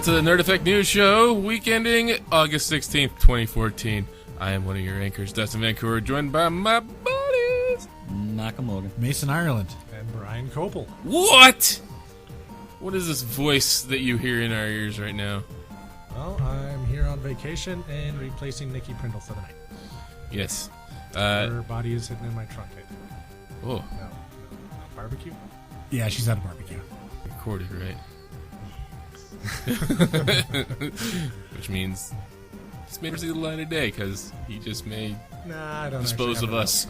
out to the Nerd Effect News Show, week ending August 16th, 2014. I am one of your anchors, Dustin Vancouver, joined by my buddies Nakamura, Mason Ireland, and Brian Copel. What? What is this voice that you hear in our ears right now? Well, I'm here on vacation and replacing Nikki Prindle for the night. Yes. Her body is hidden in my trunk, I think. Oh. No. Barbecue? Yeah, she's at a barbecue. Recorded, right? Which means it's made her see the light of day because he just may dispose of us.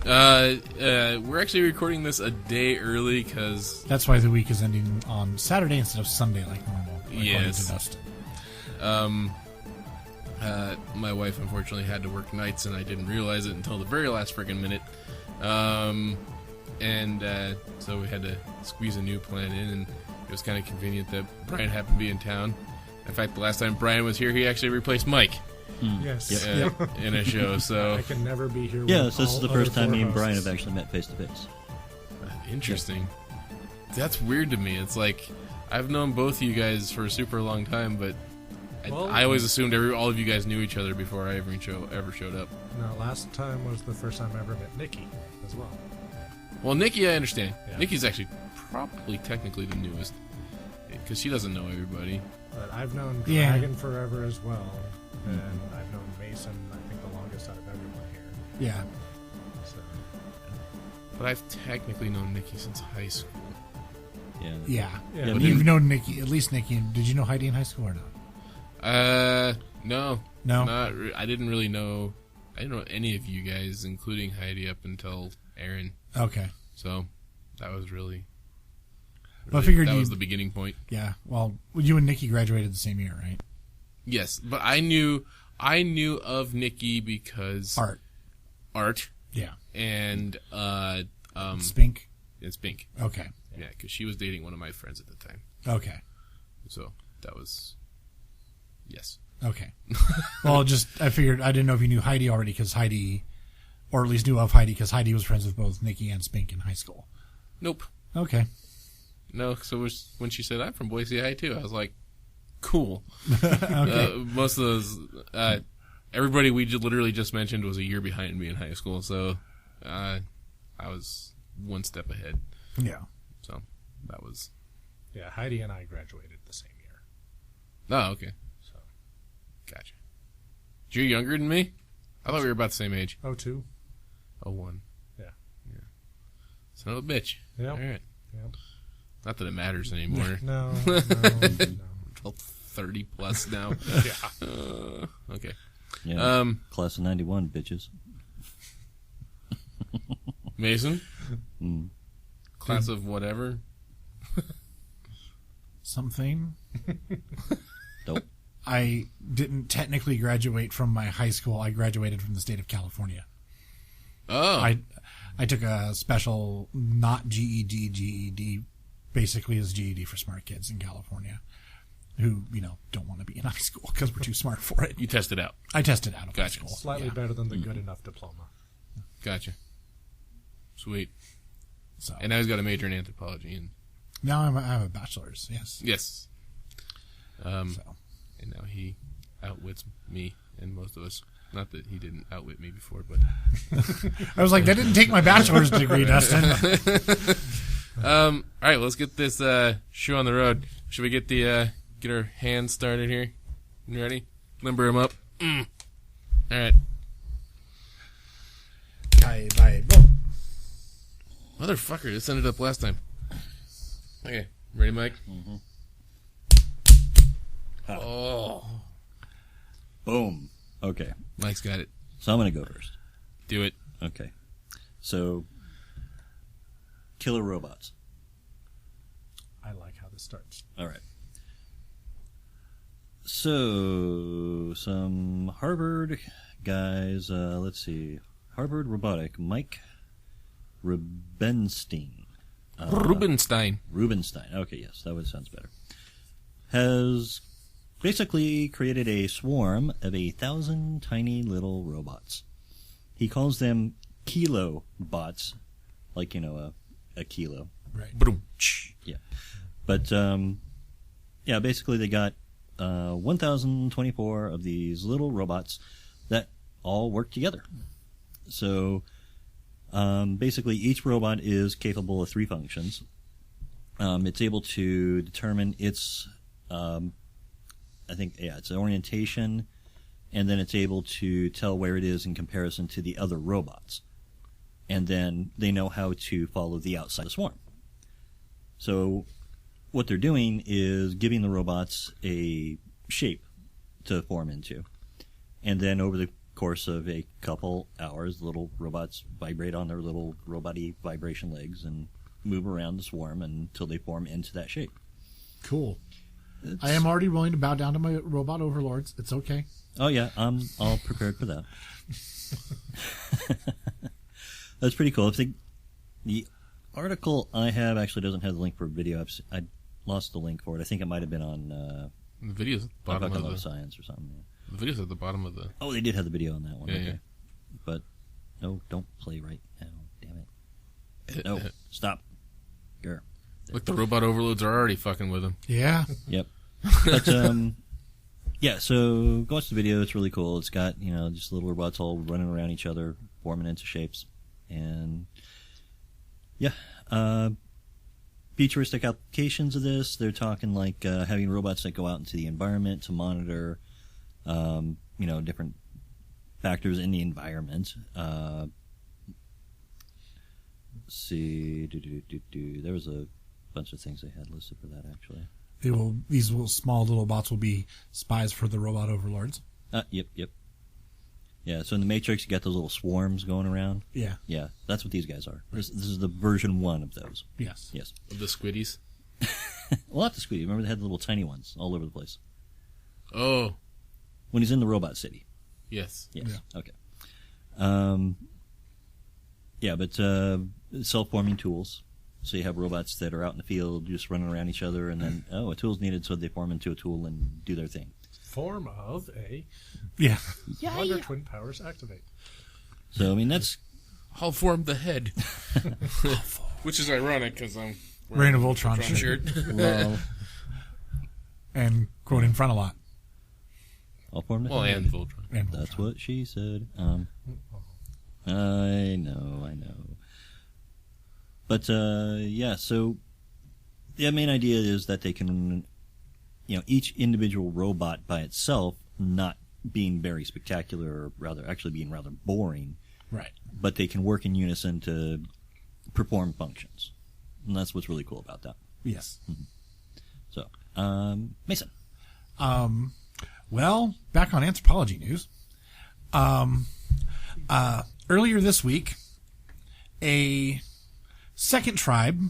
We're actually recording this a day early because that's why the week is ending on Saturday instead of Sunday like normal. Yes. To Dustin. My wife unfortunately had to work nights and I didn't realize it until the very last friggin' minute. So we had to squeeze a new plan in, and it was kind of convenient that Brian happened to be in town. In fact, the last time Brian was here, he actually replaced Mike. Yes. In a show, so... I can never be here with this is the first time me and hosts. Brian have actually met face-to-face. Interesting. That's weird to me. It's like, I've known both of you guys for a super long time, but I always assumed all of you guys knew each other before I ever showed up. No, last time was the first time I ever met Nikki as well. Well, Nikki, I understand. Yeah. Nikki's actually probably technically the newest, because she doesn't know everybody. But I've known Dragon forever as well, and I've known Mason, I think, the longest out of everyone here. Yeah. So. But I've technically known Nikki since high school. Yeah. Yeah. You've known Nikki, at least Nikki. Did you know Heidi in high school or not? No. I didn't really know. I didn't know any of you guys, including Heidi, up until Aaron. Okay. So that was really Well, I figured that was the beginning point. Yeah. Well, you and Nikki graduated the same year, right? Yes, but I knew of Nikki because art. Yeah. And Spink. And Spink. Okay. Yeah, because she was dating one of my friends at the time. Okay. So that was yes. Okay. Well, I figured I didn't know if you knew Heidi already because Heidi, or at least knew of Heidi because Heidi was friends with both Nikki and Spink in high school. Nope. Okay. No, so when she said I'm from Boise High too, I was like, cool. Okay. Most of those, everybody we literally just mentioned was a year behind me in high school, so I was one step ahead. Yeah. So that was. Yeah, Heidi and I graduated the same year. Oh, okay. So, gotcha. You're younger than me? I thought we were about the same age. 02. 01. Yeah. Son of a bitch. Yeah. All right. Yep. Not that it matters anymore. No. 30 plus now. Yeah. Okay. Yeah. Class of 91, bitches. Mason? Class of whatever? Something. Dope. I didn't technically graduate from my high school. I graduated from the state of California. Oh. I took a special, not GED, basically is GED for smart kids in California who, don't want to be in high school because we're too smart for it. You tested out. I tested out of high Gotcha. school. Slightly better than the good enough diploma. Gotcha. Sweet. So. And now he's got a major in anthropology. And Now I have a bachelor's, yes. yes. And now he outwits me and most of us. Not that he didn't outwit me before, but... I was like, that didn't take my bachelor's degree, Dustin. All right, let's get this show on the road. Should we get our hands started here? You ready? Limber him up. All right. Bye. Motherfucker, this ended up last time. Okay, ready, Mike? Mm-hmm. Oh. Boom. Okay. Mike's got it. So I'm going to go first. Do it. Okay. So, killer robots. I like how this starts. All right. So, some Harvard guys, let's see. Harvard robotic, Mike Rubenstein. Rubenstein. Okay, yes, that sounds better. Has basically created a swarm of 1,000 tiny little robots. He calls them kilo bots, like, a kilo. Right. Boom. Yeah. But yeah, basically they got 1,024 of these little robots that all work together. So basically each robot is capable of 3 functions. It's able to determine its, its orientation, and then it's able to tell where it is in comparison to the other robots. And then they know how to follow the outside of the swarm. So what they're doing is giving the robots a shape to form into. And then over the course of a couple hours, the little robots vibrate on their little robot-y vibration legs and move around the swarm until they form into that shape. Cool. I am already willing to bow down to my robot overlords. It's okay. Oh, yeah. I'm all prepared for that. That's pretty cool. The article I have actually doesn't have the link for video. I lost the link for it. I think it might have been on the video's at the bottom of the science or something. Yeah. The video's at the bottom of the. Oh, they did have the video on that one. Yeah, okay. yeah. But no, don't play right now. Damn it. No, stop. Grr. Look, the robot overloads are already fucking with him. Yeah. Yep. But yeah. So go watch the video. It's really cool. It's got just little robots all running around each other, forming into shapes, and yeah. Futuristic applications of this. They're talking like having robots that go out into the environment to monitor, different factors in the environment. Let's see. There was a bunch of things they had listed for that, actually. These little small little bots will be spies for the robot overlords. Yep. Yeah, so in the Matrix, you got those little swarms going around. Yeah. Yeah, that's what these guys are. This is the version 1 of those. Yes. Yes. Of the squiddies? Well, not the squiddy. Remember they had the little tiny ones all over the place. Oh. When he's in the robot city. Yes. Yes. Yeah. Okay. Yeah, but self-forming tools. So you have robots that are out in the field just running around each other, and then, a tool's needed, so they form into a tool and do their thing. Form of a Yeah. Wonder Twin powers activate. So, I mean, that's... I'll form the head. Which is ironic, because I'm Reign of Ultron shirt. Well, and quoting front a lot. I'll form the Well, head. and Voltron. And That's Voltron. what she said. I know. But, yeah, so the main idea is that they can, each individual robot by itself not being very spectacular, or rather, actually being rather boring. Right. But they can work in unison to perform functions. And that's what's really cool about that. Yes. So, Mason. Well, back on anthropology news. Earlier this week, a second tribe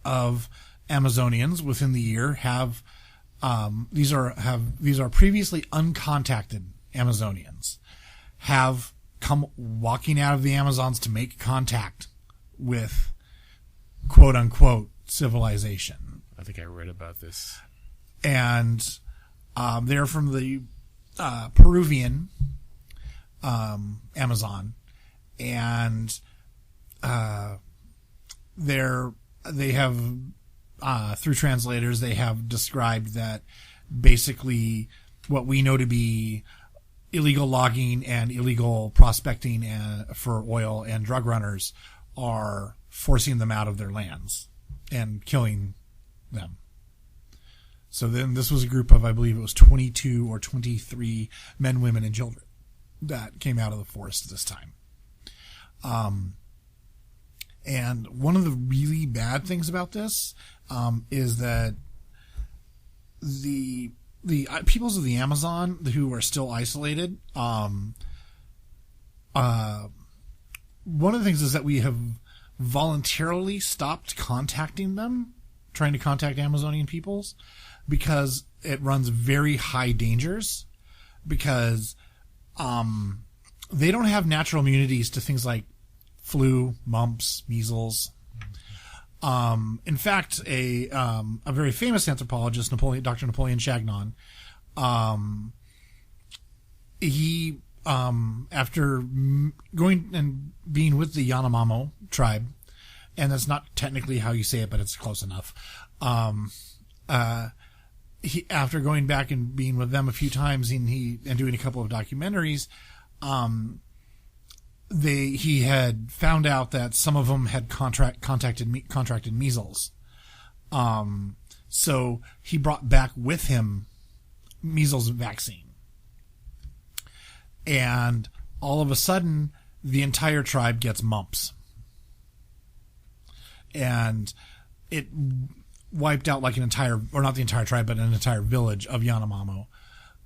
of Amazonians within the year have these are previously uncontacted Amazonians have come walking out of the Amazons to make contact with quote unquote civilization. I think I read about this. And they're from the Peruvian Amazon, and they have through translators they have described that basically what we know to be illegal logging and illegal prospecting for oil and drug runners are forcing them out of their lands and killing them. So then this was a group of, I believe it was 22 or 23 men, women, and children that came out of the forest this time. And one of the really bad things about this is that the peoples of the Amazon who are still isolated, one of the things is that we have voluntarily stopped contacting them, trying to contact Amazonian peoples, because it runs very high dangers, because they don't have natural immunities to things like flu, mumps, measles. In fact, a very famous anthropologist, Dr. Napoleon Chagnon, he after going and being with the Yanomamo tribe, and that's not technically how you say it, but it's close enough. after going back and being with them a few times and doing a couple of documentaries, he had found out that some of them had contracted measles. So he brought back with him measles vaccine. And all of a sudden, the entire tribe gets mumps. And it wiped out like not the entire tribe, but an entire village of Yanomamo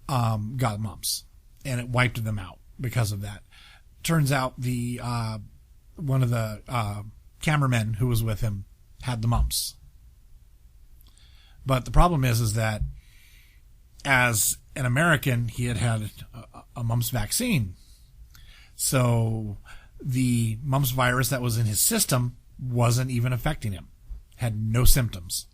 got mumps. And it wiped them out because of that. Turns out one of the cameramen who was with him had the mumps. But the problem is that as an American, he had a mumps vaccine. So the mumps virus that was in his system wasn't even affecting him, had no symptoms.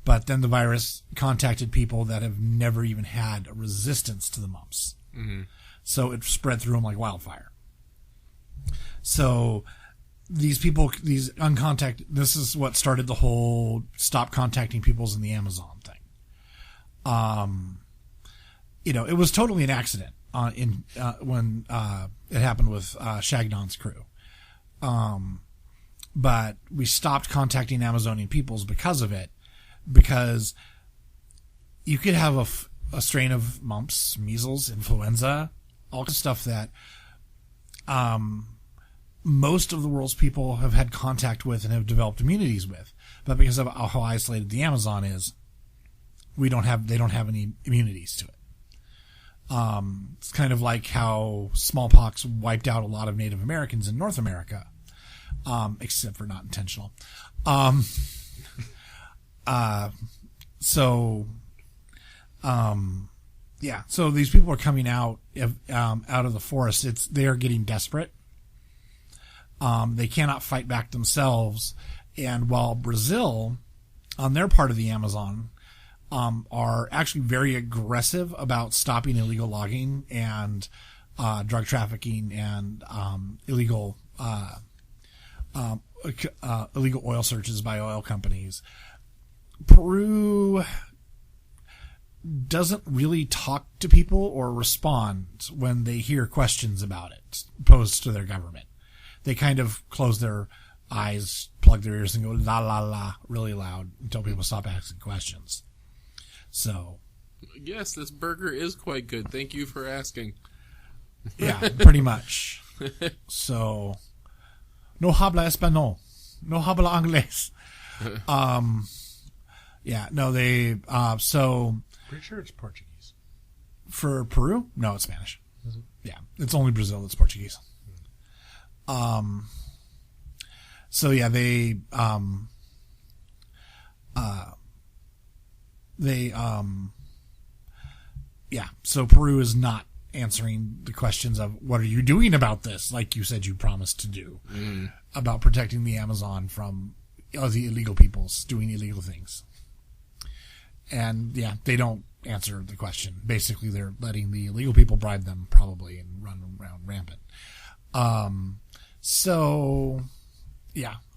But then the virus contacted people that have never even had a resistance to the mumps. Mm-hmm. So it spread through them like wildfire. So these people, this is what started the whole stop contacting peoples in the Amazon thing. It was totally an accident when it happened with Shagnon's crew. But we stopped contacting Amazonian peoples because of it, because you could have a strain of mumps, measles, influenza, all kinds of stuff that most of the world's people have had contact with and have developed immunities with. But because of how isolated the Amazon is, they don't have any immunities to it. It's kind of like how smallpox wiped out a lot of Native Americans in North America, except for not intentional. So these people are coming out of the forest. They are getting desperate. They cannot fight back themselves. And while Brazil, on their part of the Amazon, are actually very aggressive about stopping illegal logging and drug trafficking and illegal oil searches by oil companies, Peru doesn't really talk to people or respond when they hear questions about it posed to their government. They kind of close their eyes, plug their ears, and go la la la really loud until people stop asking questions. So, yes, this burger is quite good. Thank you for asking. Yeah, pretty much. So, no habla español, no habla inglés. So. Pretty sure it's Portuguese. For Peru? No, it's Spanish. Is it? Yeah, it's only Brazil that's Portuguese. So Peru is not answering the questions of what are you doing about this, like you said you promised to do, about protecting the Amazon from the illegal peoples doing illegal things. And they don't answer the question. Basically, they're letting the illegal people bribe them probably and run around rampant.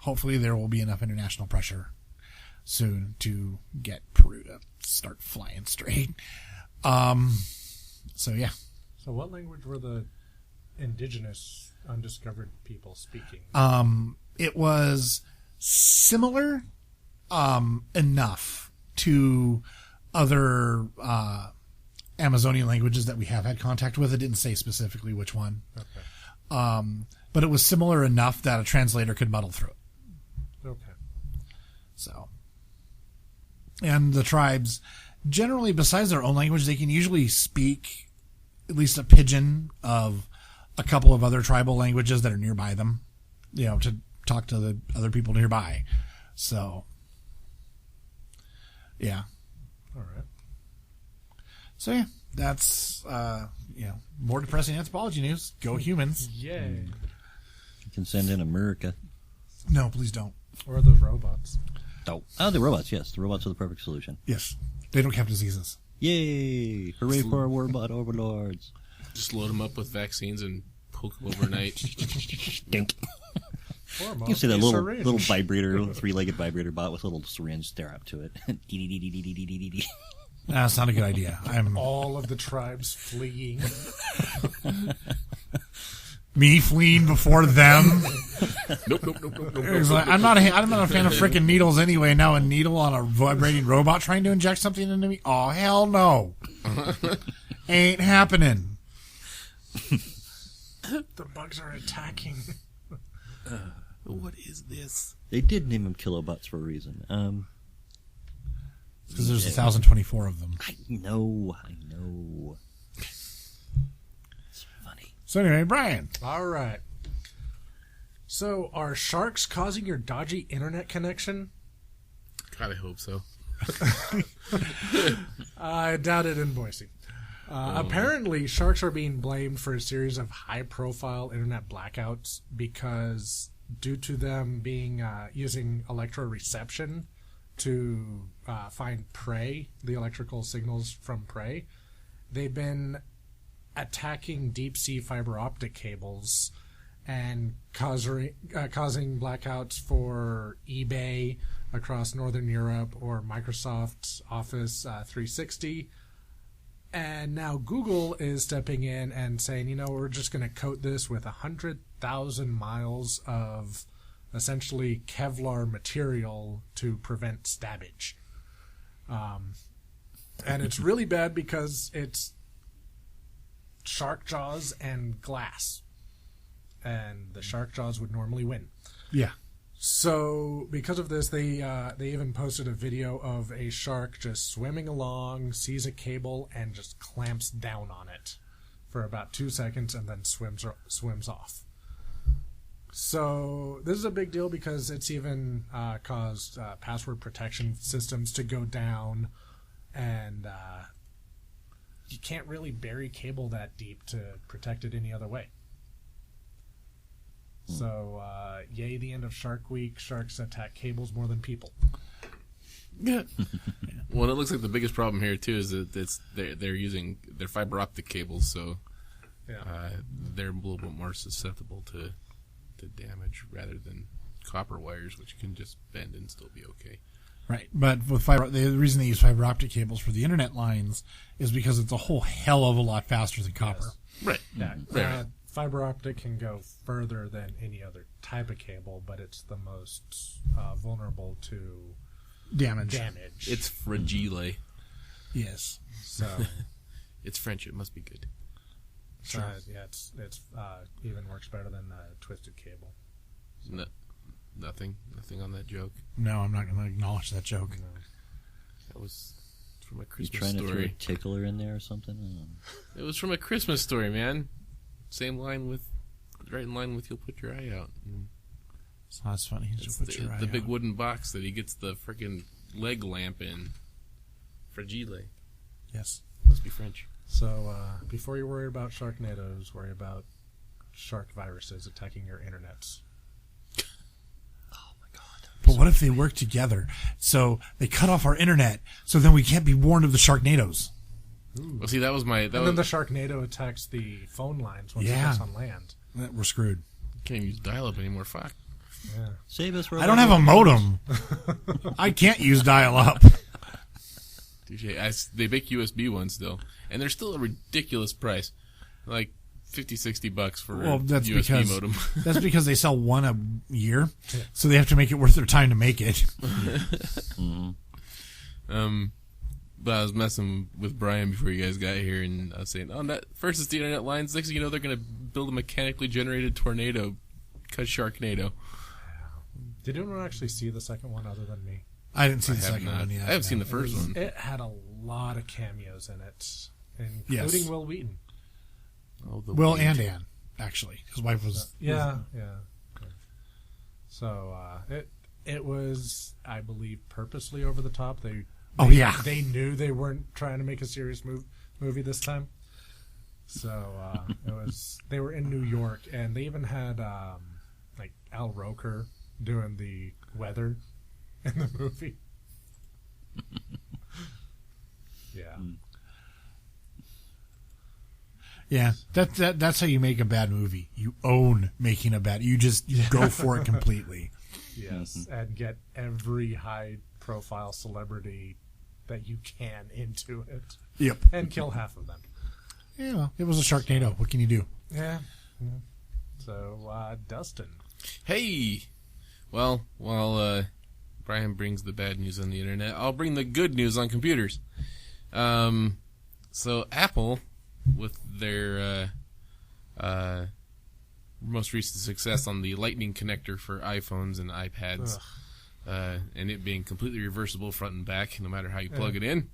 Hopefully there will be enough international pressure soon to get Peru to start flying straight. So what language were the indigenous undiscovered people speaking? It was similar enough to other Amazonian languages that we have had contact with. It didn't say specifically which one. Okay. But it was similar enough that a translator could muddle through it. Okay. So, and the tribes, generally, besides their own language, they can usually speak at least a pidgin of a couple of other tribal languages that are nearby them, to talk to the other people nearby. So, yeah. All right. So, that's, more depressing anthropology news. Go humans. Yay. You can send in America. No, please don't. Or the robots. Oh, the robots, yes. The robots are the perfect solution. Yes. They don't have diseases. Yay! Hooray for our robot overlords. Just load them up with vaccines and poke them overnight. Dink. You see that little vibrator, three-legged vibrator bot with a little syringe, stare up to it. That's not a good idea. I'm All of the tribes fleeing. me fleeing before them. Nope. It's like, I'm not a fan of freaking needles anyway. Now a needle on a vibrating robot trying to inject something into me? Oh, hell no. Ain't happening. The bugs are attacking. What is this? They did name them kilobots for a reason. Because there's 1,024 of them. I know. It's funny. So anyway, Brian. All right. So, are sharks causing your dodgy internet connection? God, I hope so. I doubt it in Boise. Apparently, sharks are being blamed for a series of high-profile internet blackouts because, due to them being using electroreception to find prey, the electrical signals from prey, they've been attacking deep-sea fiber optic cables and causing blackouts for eBay across Northern Europe or Microsoft Office 360. And now Google is stepping in and saying, we're just going to coat this with 100,000 miles of essentially Kevlar material to prevent stabbage. And it's really bad because it's shark jaws and glass. And the shark jaws would normally win. Yeah. So, because of this, they even posted a video of a shark just swimming along, sees a cable, and just clamps down on it for about 2 seconds, and then swims off. So, this is a big deal because it's even caused password protection systems to go down, and you can't really bury cable that deep to protect it any other way. So, yay, the end of Shark Week. Sharks attack cables more than people. Yeah. Well, it looks like the biggest problem here too is that they're using their fiber optic cables, so they're a little bit more susceptible to damage rather than copper wires, which can just bend and still be okay. Right, but with the reason they use fiber optic cables for the internet lines is because it's a whole hell of a lot faster than copper. Yes. Right. Yeah. Right. Fiber optic can go further than any other type of cable, but it's the most vulnerable to Damage. It's fragile. Yes. So It's French. It must be good. sure. It's even works better than twisted cable. No, nothing on that joke. No, I'm not going to acknowledge that joke. No. That was from a You Christmas trying to throw a story. tickler in there or something? I don't know. It was from a Christmas story, man. Same line right in line with "You'll Put Your Eye Out." So that's funny. It's Put your eye the big out. wooden box that he gets the freaking leg lamp in. Fragile. Yes. Must be French. So before you worry about Sharknadoes, worry about shark viruses attacking your internets. But what if they work together? So they cut off our internet, so then we can't be warned of the Sharknadoes. Well, see, that was my. And then the Sharknado attacks the phone lines once it Yeah. gets on land. We're screwed. Can't even use dial-up anymore. Fuck. Yeah. Save us, I don't have a modem. I can't use dial-up. They make USB ones still, and they're still a ridiculous price, like $50-$60 for Well, a that's USB because modem. that's because they sell one a year, so they have to make it worth their time to make it. But I was messing with Brian before you guys got here, and I was saying, first it's the internet lines. Next thing you know, they're going to build a mechanically generated tornado, cause Sharknado. Did anyone actually see the second one other than me? I didn't see the have second not. one yet. I haven't seen the first one. It had a lot of cameos in it, including Yes. Will Wheaton. Oh, the Will weight. and Ann, actually. His wife was... Yeah. So it was, I believe, purposely over the top. They They knew they weren't trying to make a serious movie this time. So it was. They were in New York, and they even had like Al Roker doing the weather in the movie. Yeah. Yeah, that's how you make a bad movie. You own making a bad... You just go for it completely. Yes, and get every high-profile celebrity that you can into it. Yep. And kill half of them. Yeah, it was a Sharknado. What can you do? Yeah. So, Dustin. Hey! Well, while Brian brings the bad news on the internet, I'll bring the good news on computers. So Apple, with their most recent success on the Lightning connector for iPhones and iPads, and it being completely reversible front and back, no matter how you plug it in,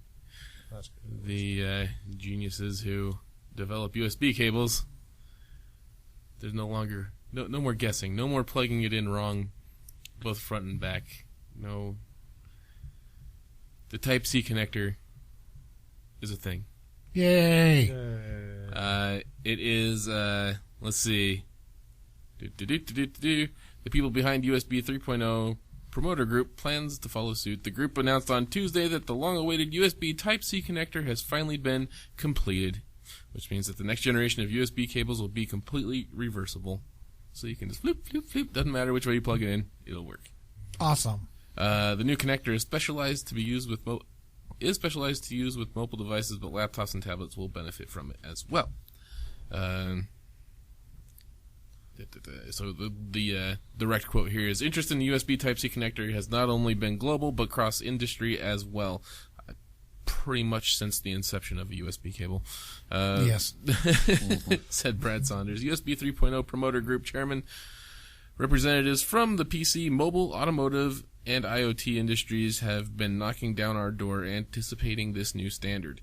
That's good. the geniuses who develop USB cables, there's no more guessing, no more plugging it in wrong, both front and back. No, the TypeC connector is a thing. Yay! It is, let's see. The people behind USB 3.0 Promoter Group plans to follow suit. The group announced on Tuesday that the long-awaited USB Type-C connector has finally been completed, which means that the next generation of USB cables will be completely reversible. So you can just floop, floop, floop. Doesn't matter which way you plug it in, it'll work. Awesome. The new connector is specialized to use with mobile devices, but laptops and tablets will benefit from it as well. So the direct quote here is, interest in the USB Type-C connector has not only been global, but cross-industry as well. Pretty much since the inception of a USB cable. Yes. Said Brad Saunders, USB 3.0 Promoter Group Chairman. Representatives from the PC, mobile, automotive, and IoT industries have been knocking down our door anticipating this new standard.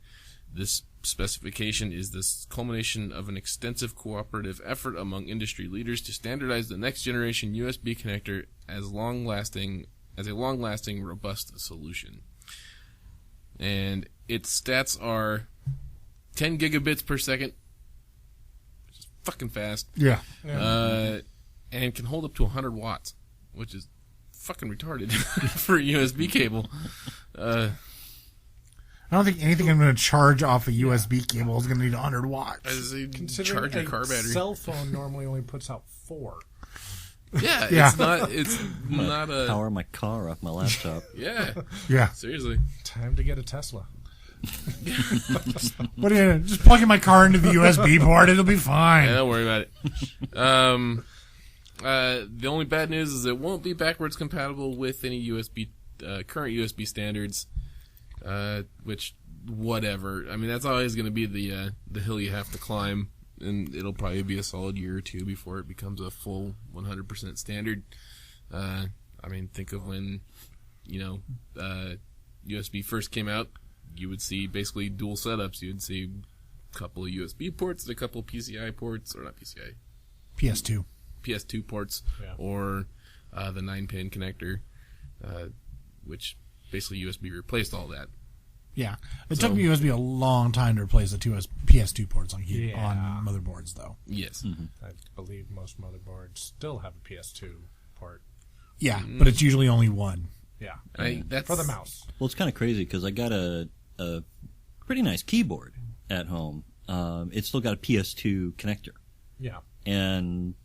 This specification is the culmination of an extensive cooperative effort among industry leaders to standardize the next generation USB connector as a long-lasting, robust solution. And its stats are 10 gigabits per second, which is fucking fast. Yeah. And can hold up to 100 watts, which is fucking retarded for a USB cable. I don't think anything I'm going to charge off a USB cable is going to need 100 watts. As a Considering charge your car battery. cell phone normally only puts out 4. Yeah, Yeah. it's not a... Power my car off my laptop. Yeah, Yeah. seriously. Time to get a Tesla. What are you just plug in my car into the USB port? It'll be fine. Yeah, don't worry about it. The only bad news is it won't be backwards compatible with any current USB standards, which, whatever. I mean, that's always going to be the hill you have to climb, and it'll probably be a solid year or two before it becomes a full 100% standard. I mean, think of when, USB first came out, you would see basically dual setups. You would see a couple of USB ports and a couple of PCI ports, or not PCI, PS2 ports, or the 9-pin connector, which basically USB replaced all that. Yeah. It took USB a long time to replace the PS2 ports on motherboards, though. Yes. Mm-hmm. I believe most motherboards still have a PS2 port. Yeah, but it's usually only one. Yeah. That's for the mouse. Well, it's kind of crazy because I got a pretty nice keyboard at home. It's still got a PS2 connector. Yeah. And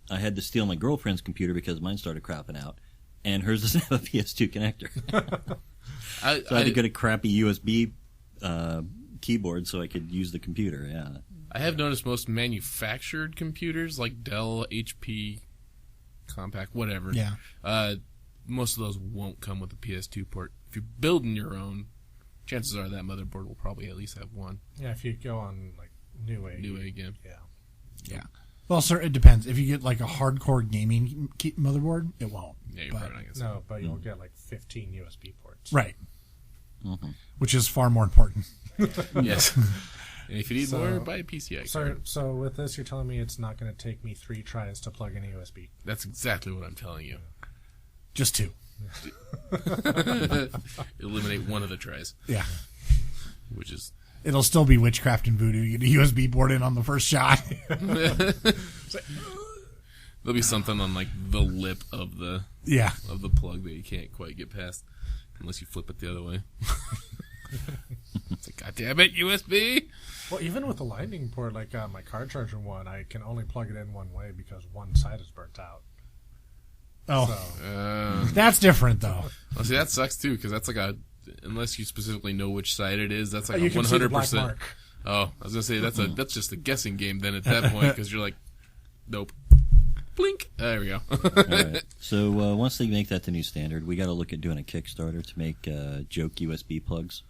I had to steal my girlfriend's computer because mine started crapping out, and hers doesn't have a PS2 connector. So I had to get a crappy USB keyboard so I could use the computer. Yeah. I have noticed most manufactured computers, like Dell, HP, Compaq, whatever. Yeah. Most of those won't come with a PS2 port. If you're building your own, chances are that motherboard will probably at least have one. Yeah, if you go on like Newegg. Yeah. Yeah. Well, sir, it depends. If you get like a hardcore gaming motherboard, it won't. Yeah, you're probably not going to No, but you'll get like 15 USB ports. Right. Mm-hmm. Which is far more important. Yes. And if you need more, buy a PCI card. So with this, you're telling me it's not going to take me 3 tries to plug in a USB? That's exactly what I'm telling you. Just 2. Eliminate one of the tries. Yeah. Which is... It'll still be witchcraft and voodoo. You get a USB port in on the first shot. There'll be something on like the lip of the plug that you can't quite get past unless you flip it the other way. It's like, God damn it, USB! Well, even with the lightning port, like my car charger one, I can only plug it in one way because one side is burnt out. Oh, So, that's different though. Well, see, that sucks too because that's like a unless you specifically know which side it is, that's like You a can see the 100%. black mark. Oh, I was gonna say that's just a guessing game then at that point because you're like, nope, blink. There we go. All right. So once they make that the new standard, we got to look at doing a Kickstarter to make joke USB plugs,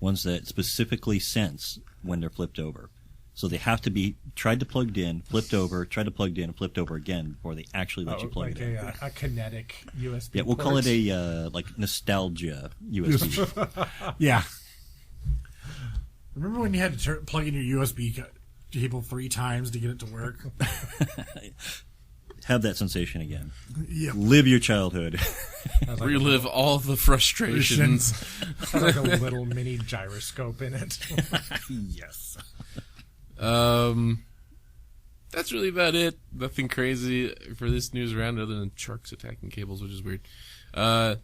ones that specifically sense when they're flipped over. So they have to be tried to plugged in, flipped over, tried to plugged in, and flipped over again before they actually let you plug like it in. a kinetic USB. Yeah, we'll call it a like nostalgia USB. Yeah. Remember when you had to plug in your USB cable 3 times to get it to work? Have that sensation again. Yep. Live your childhood. Relive all the frustrations. Has like a little mini gyroscope in it. Yes. That's really about it. Nothing crazy for this news round other than sharks attacking cables, which is weird. Some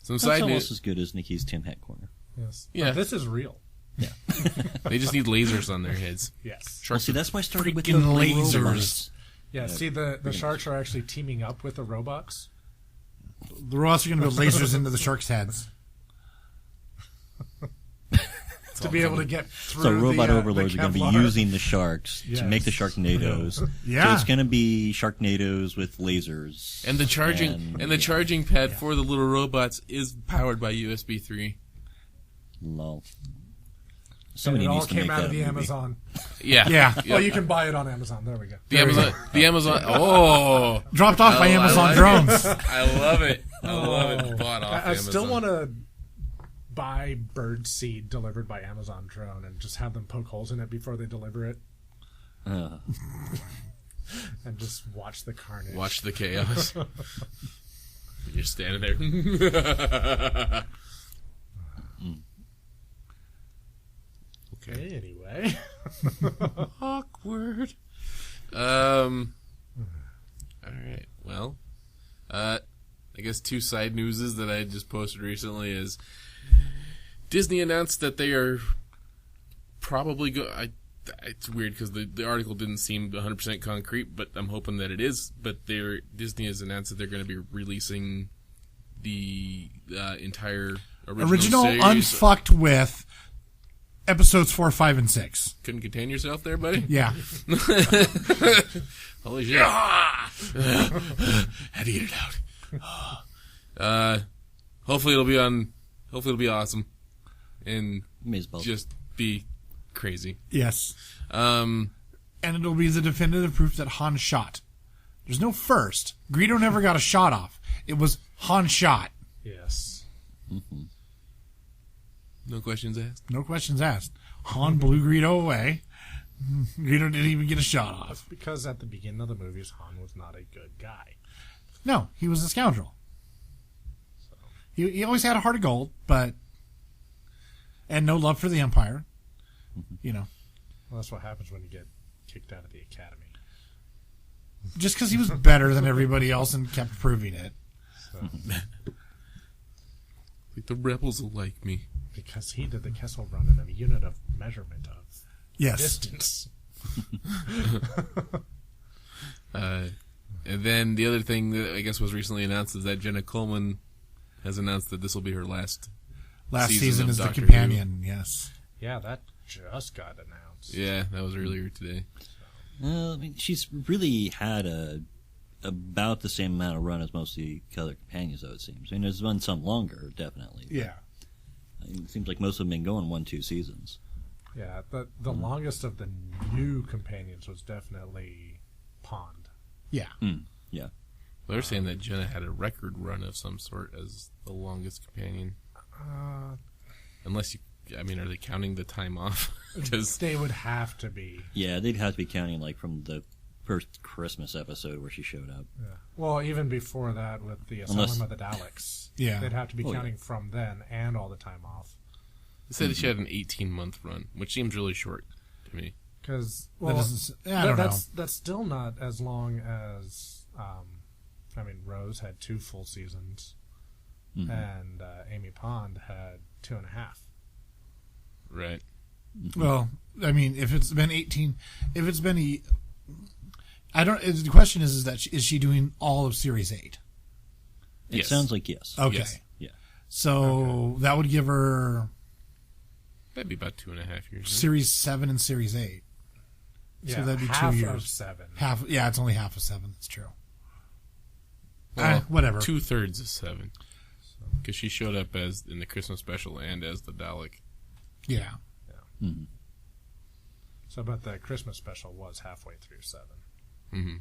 That's side almost news. as good as Nikki's Tim Hat Corner. Yes. Yeah. This is real. Yeah. They just need lasers on their heads. Yes. Well, see, that's why I started with the Freaking lasers. lasers. Yeah, see, the sharks are actually teaming up with the robots. The robots are going to build lasers into the sharks' heads. To be able to get through So robot the overlords are going to be Kevlar. using the sharks Yes. to make the Sharknadoes. Yeah. So it's going to be Sharknadoes with lasers. And the charging pad for the little robots is powered by USB 3. Lol. And Somebody it all needs to came make out that of the a movie. Amazon. Yeah. Yeah. Oh, you can buy it on Amazon. There we go. The Amazon. Oh, Dropped off by I Amazon like drones. I love it. I love it. Bought off I still Amazon. want to buy bird seed delivered by Amazon drone and just have them poke holes in it before they deliver it and just watch the carnage. Watch the chaos. You're standing there. Okay. Anyway. Awkward. All right. Well, I guess 2 side newses that I just posted recently is Disney announced that they are probably it's weird because the article didn't seem 100% concrete, but I'm hoping that it is. But Disney has announced that they're going to be releasing the entire original series. unfucked with episodes 4, 5, and 6. Couldn't contain yourself there, buddy? Yeah. Holy shit. Had to get it out. Hopefully it'll be awesome. And May as well. just be crazy. Yes. Um, And it'll be the definitive proof that Han shot. There's no first. Greedo never got a shot off. It was Han shot. Yes. no questions asked. No questions asked. Han blew Greedo away. Greedo didn't even get a shot off. Because at the beginning of the movies, Han was not a good guy. No, he was a scoundrel. He always had a heart of gold, but... And no love for the Empire. You know. Well, that's what happens when you get kicked out of the academy. Just because he was better than everybody else and kept proving it. So, Like the rebels will like me. because he did the Kessel Run in a unit of measurement of Yes. distance. And then the other thing that I guess was recently announced is that Jenna Coleman has announced that this will be her last Season of is the Doctor companion, yes. Yeah, that just got announced. Yeah, that was earlier today. I mean, she's really had about the same amount of run as most of the other companions, though, it seems. I mean, there's been some longer, definitely. Yeah. It seems like most of them have been going 1-2 seasons. Yeah, the longest of the new companions was definitely Pond. Yeah. Yeah. They're saying that Jenna had a record run of some sort as the longest companion. Unless are they counting the time off? Because They would have to be. Yeah, they'd have to be counting, like, from the first Christmas episode where she showed up. Yeah. Well, even before that with the Asylum of the Daleks. Yeah. They'd have to be Oh, yeah. counting from then and all the time off. they said that she had an 18-month run, which seems really short to me. Because, That well, doesn't, I don't know. that's still not as long as, Rose had 2 full seasons, and Amy Pond had 2.5. Right. Well, I mean, if it's been 18, if it's been the question is that is she doing all of Series 8? It Yes. sounds like yes. Okay. Yes. Yeah. So that would give her That'd be about 2.5 years. Right? Series 7 and Series 8. Yeah, So that'd be half 2 years. of 7. Half. Yeah, it's only half of 7. That's true. Well, Whatever. 2/3 is 7. Because she showed up as in the Christmas special and as the Dalek. Yeah. Mm-hmm. So, but the Christmas special was halfway through 7. Mm-hmm.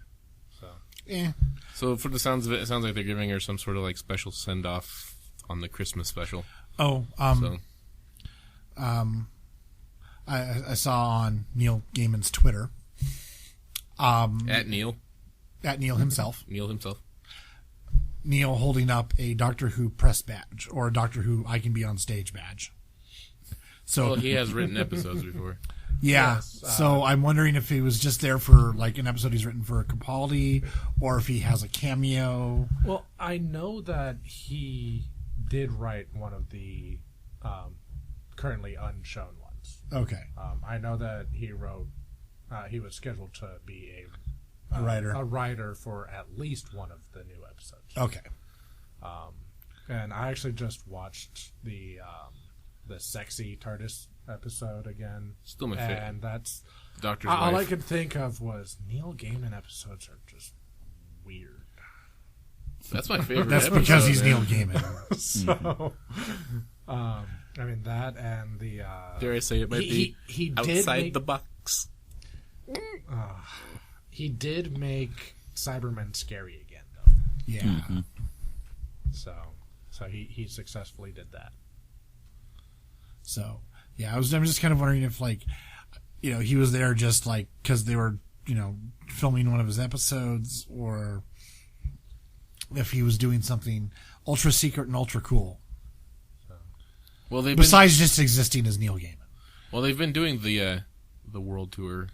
So, So for the sounds of it, it sounds like they're giving her some sort of like special send off on the Christmas special. Oh, So I saw on Neil Gaiman's Twitter. at Neil himself. Neil holding up a Doctor Who press badge or a Doctor Who I Can Be on Stage badge. So well, he has written episodes before. yeah. Yes, So I'm wondering if he was just there for like an episode he's written for Capaldi, or if he has a cameo. well, I know that he did write one of the currently unshown ones. Okay. I know that he wrote. He was scheduled to be A writer. a writer for at least one of the new episodes. Okay. And I actually just watched the sexy TARDIS episode again. Still my favorite. And that's Doctor's all I wife. could think of was Neil Gaiman episodes are just weird. That's my favorite. That's episode, because he's man. Neil Gaiman. So, I mean that and the Dare I say it might he be did outside make, the box. he did make Cybermen scary again though. Yeah. Mm-hmm. So he successfully did that. So yeah, I'm just kind of wondering if like, he was there just like because they were filming one of his episodes, or if he was doing something ultra secret and ultra cool Well, they've besides just existing as Neil Gaiman. they've been doing the world tour.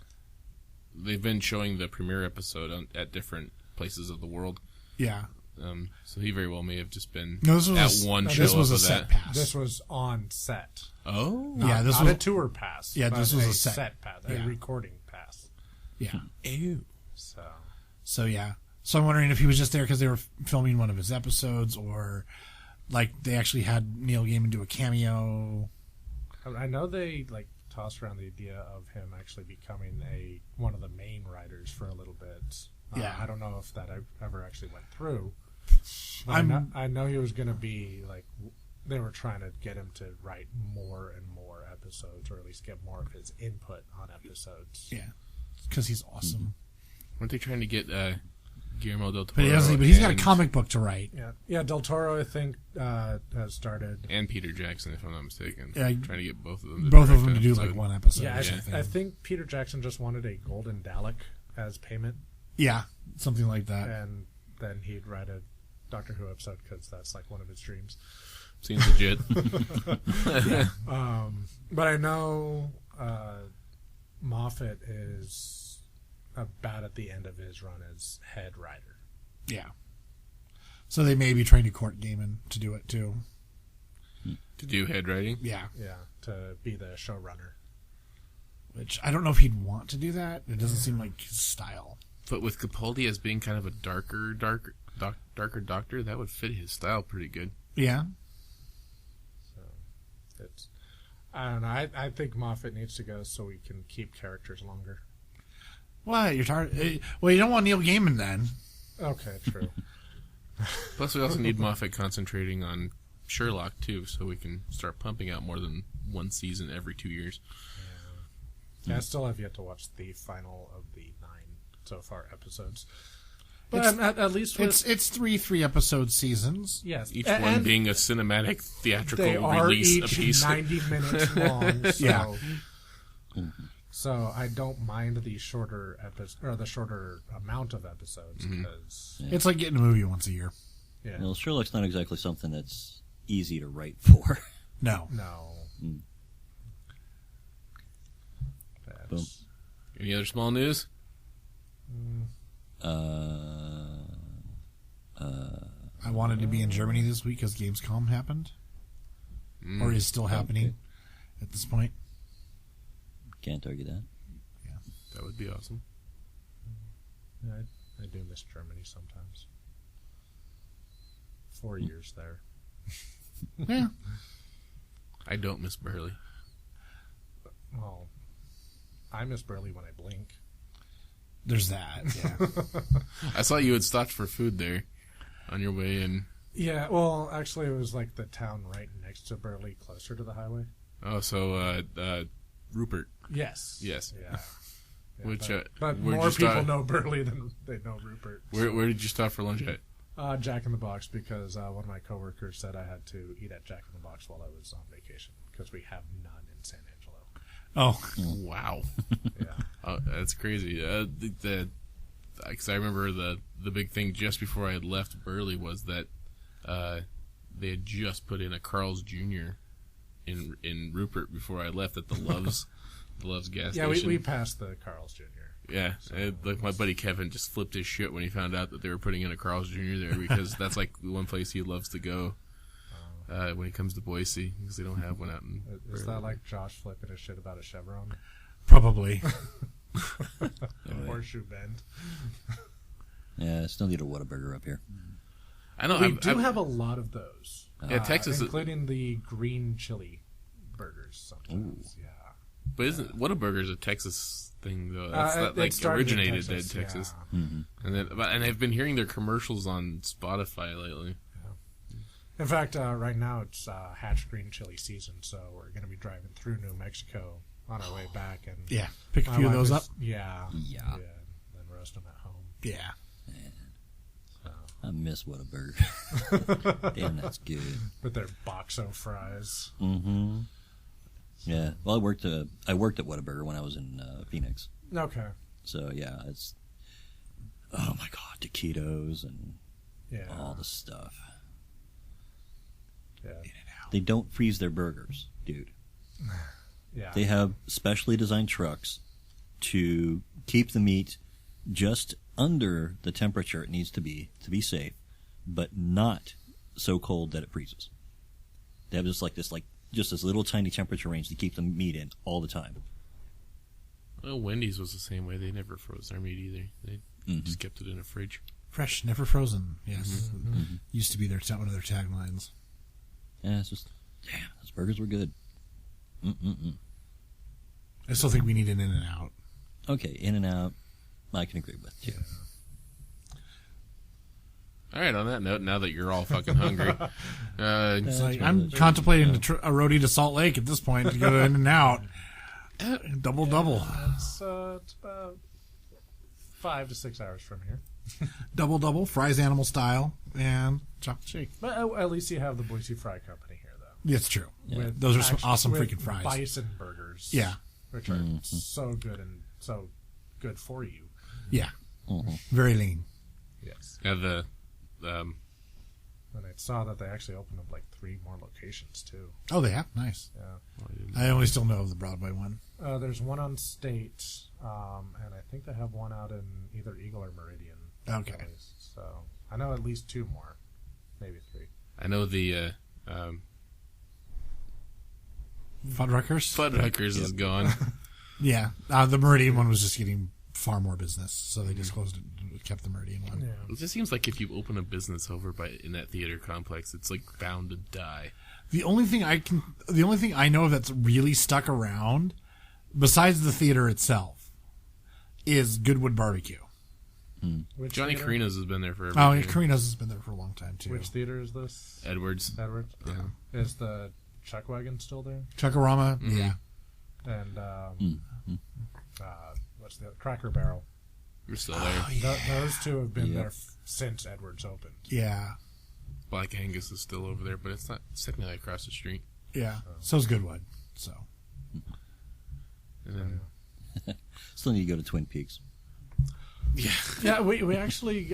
They've been showing the premiere episode at different places of the world. Yeah. So he very well may have just been No, this was at one show this was a of set that. pass. This was on set. Oh, Yeah, this Not was a tour pass. Yeah, but this was a set set. pass, Yeah. a recording pass. yeah. ew. So yeah. So I'm wondering if he was just there because they were filming one of his episodes, or like they actually had Neil Gaiman do a cameo. I know they like tossed around the idea of him actually becoming one of the main writers for a little bit. Yeah. I don't know if that ever actually went through. But I'm- I know he was going to be like they were trying to get him to write more and more episodes, or at least get more of his input on episodes. Yeah, because he's awesome. Weren't they trying to get Guillermo del Toro? But he doesn't. But he's got a and- comic book to write. Yeah. Del Toro, I think, has started. and Peter Jackson, if I'm not mistaken. Yeah, trying to get both of them. Both of direct them to do episode. like one episode. Yeah, or I something. think Peter Jackson just wanted a golden Dalek as payment, Yeah, something like that. and then he'd write a Doctor Who episode because that's like one of his dreams. Seems legit. But I know Moffat is about at the end of his run as head writer. Yeah. So they may be trying to court Gaiman to do it too. To do head writing. Yeah. Yeah, to be the showrunner. Which I don't know if he'd want to do that. It doesn't seem like his style. But with Capaldi as being kind of a darker doctor, that would fit his style pretty good. Yeah. It's, I don't know. I think Moffat needs to go so we can keep characters longer. What? You're tired? Well, you don't want Neil Gaiman then. Okay, true. Plus, we also need Moffat concentrating on Sherlock, too, so we can start pumping out more than one season every 2 years. Yeah, I still have yet to watch the final of the 9 so far episodes. But at least with, It's three episode seasons. yes, Each and one being a cinematic theatrical they are release each apiece. 90 minutes long. So, Yeah. So I don't mind the shorter or the shorter amount of episodes because It's like getting a movie once a year. yeah, Well, Sherlock's not exactly something that's easy to write for. No. no. Mm. That's- Any other small news? I wanted to be in Germany this week because Gamescom happened. Or is still happening at this point. Can't argue that. That would be awesome. Yeah, I do miss Germany sometimes. 4 years there. Yeah. I don't miss Burley. Well, I miss Burley when I blink. There's that. Yeah. I saw you had stopped for food there on your way in. Yeah, well, actually, it was like the town right next to Burley, closer to the highway. Oh, so Rupert. Yes. Yes. Yeah. Yeah, Which, but where'd more you people stop? know Burley than they know Rupert. Where did you stop for lunch at? Jack in the Box, because one of my coworkers said I had to eat at Jack in the Box while I was on vacation, because we have none in San Angelo. Oh. Wow. Yeah. Oh, that's crazy. Because I remember the big thing just before I had left Burley was that they had just put in a Carl's Jr. in Rupert before I left at the Love's gas Yeah, station. we passed the Carl's Jr. Yeah, like my buddy Kevin just flipped his shit when he found out that they were putting in a Carl's Jr. there, because that's like the one place he loves to go when he comes to Boise, because they don't have one out in Is that like Josh flipping his shit about a Chevron? Probably. In Horseshoe Bend. Yeah, I still need a Whataburger up here. I know We I've, do I've- have a lot of those. Yeah, Texas, including the green chili burgers sometimes. Yeah. but isn't Whataburger's a Texas thing though? It That's like started in originated in Texas, and I've been hearing their commercials on Spotify lately. In fact, right now it's hatch green chili season, so we're going to be driving through New Mexico on our way back, and Yeah. Pick a my few of wife those is- up. Yeah. and then roast them at home. Yeah. I miss Whataburger. Damn, that's good. With their boxo fries. Mm-hmm. Yeah. Well, I worked at Whataburger when I was in Phoenix. Okay. So yeah, it's oh my god, taquitos and Yeah. all the stuff. Yeah. They don't freeze their burgers, dude. Yeah. They have specially designed trucks to keep the meat just under the temperature it needs to be safe, but not so cold that it freezes. They have just this little tiny temperature range to keep the meat in all the time. Well, Wendy's was the same way. They never froze their meat either. They just kept it in a fridge. Fresh, never frozen. Yes. Used to be one of their taglines. Yeah, it's just damn, those burgers were good. I still think we need an In-N-Out. Okay, In-N-Out, I can agree with too. All right. On that note, now that you're all fucking hungry, It's like, I'm contemplating a roadie to Salt Lake at this point to go to In-N-Out. Double. It's about 5 to 6 hours from here. Double, fries animal style, and chocolate shake. But at least you have the Boise Fry Company here, though. That's true. Yeah. Those are some awesome with freaking fries. Bison burgers. Yeah. Which are so good and so good for you. Yeah. Very lean. Yes. yeah, the And I saw that they actually opened up like 3 more locations, too. Oh, they have? Nice. Yeah. I only still know of the Broadway one. There's one on State, and I think they have one out in either Eagle or Meridian. Okay. At least. So I know at least 2 more, maybe 3. I know the Fuddruckers? is gone. Yeah. The Meridian one was just getting far more business, so they just closed it, kept the Meridian one. Yeah. It just seems like if you open a business over in that theater complex, it's like bound to die. The only thing I know of that's really stuck around, besides the theater itself, is Goodwood Barbecue. Which Johnny theater? Carino's has been there forever. Oh, and Carino's has been there for a long time too. Which theater is this? Edwards. Edwards? Yeah. Is the Chuck Wagon still there? Chuckarama, yeah. And what's the other? Cracker Barrel. You're still there. Those 2 have been there since Edwards opened. Yeah. Black Angus is still over there, but it's not technically across the street. Yeah. So's Goodwood. So. And then, Still need to go to Twin Peaks. Yeah, we actually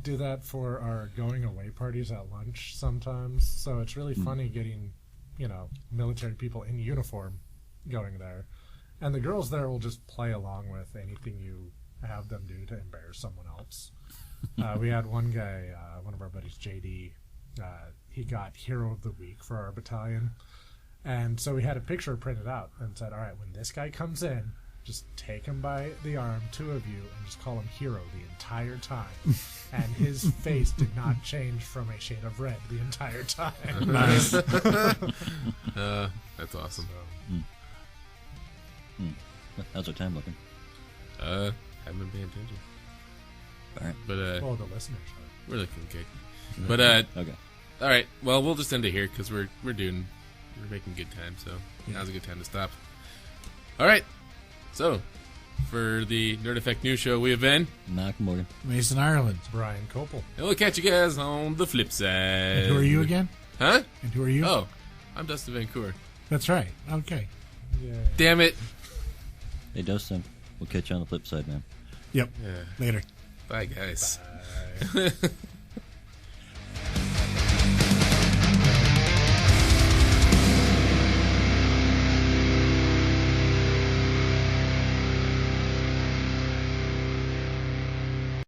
do that for our going away parties at lunch sometimes. So it's really funny getting, military people in uniform going there. And the girls there will just play along with anything you have them do to embarrass someone else. We had one guy, one of our buddies, JD, he got Hero of the Week for our battalion. And so we had a picture printed out and said, all right, when this guy comes in, just take him by the arm, two of you, and just call him Hero the entire time. And his face did not change from a shade of red the entire time. Nice. That's awesome. How's our time looking? Haven't been paying attention. All right. But Well, the listeners are. we're looking good. But Okay. all right. Well, we'll just end it here because we're making good time. So now's a good time to stop. All right. So for the Nerd Effect News Show, we have been, Malcolm Morgan. Mason Ireland. Brian Copel. and we'll catch you guys on the flip side. And who are you again? Huh? And who are you? Oh, I'm Dustin Vancouver. That's right. Okay. Yeah. Damn it. Hey, Dustin. We'll catch you on the flip side, man. Yep. Yeah. Later. Bye, guys. Bye.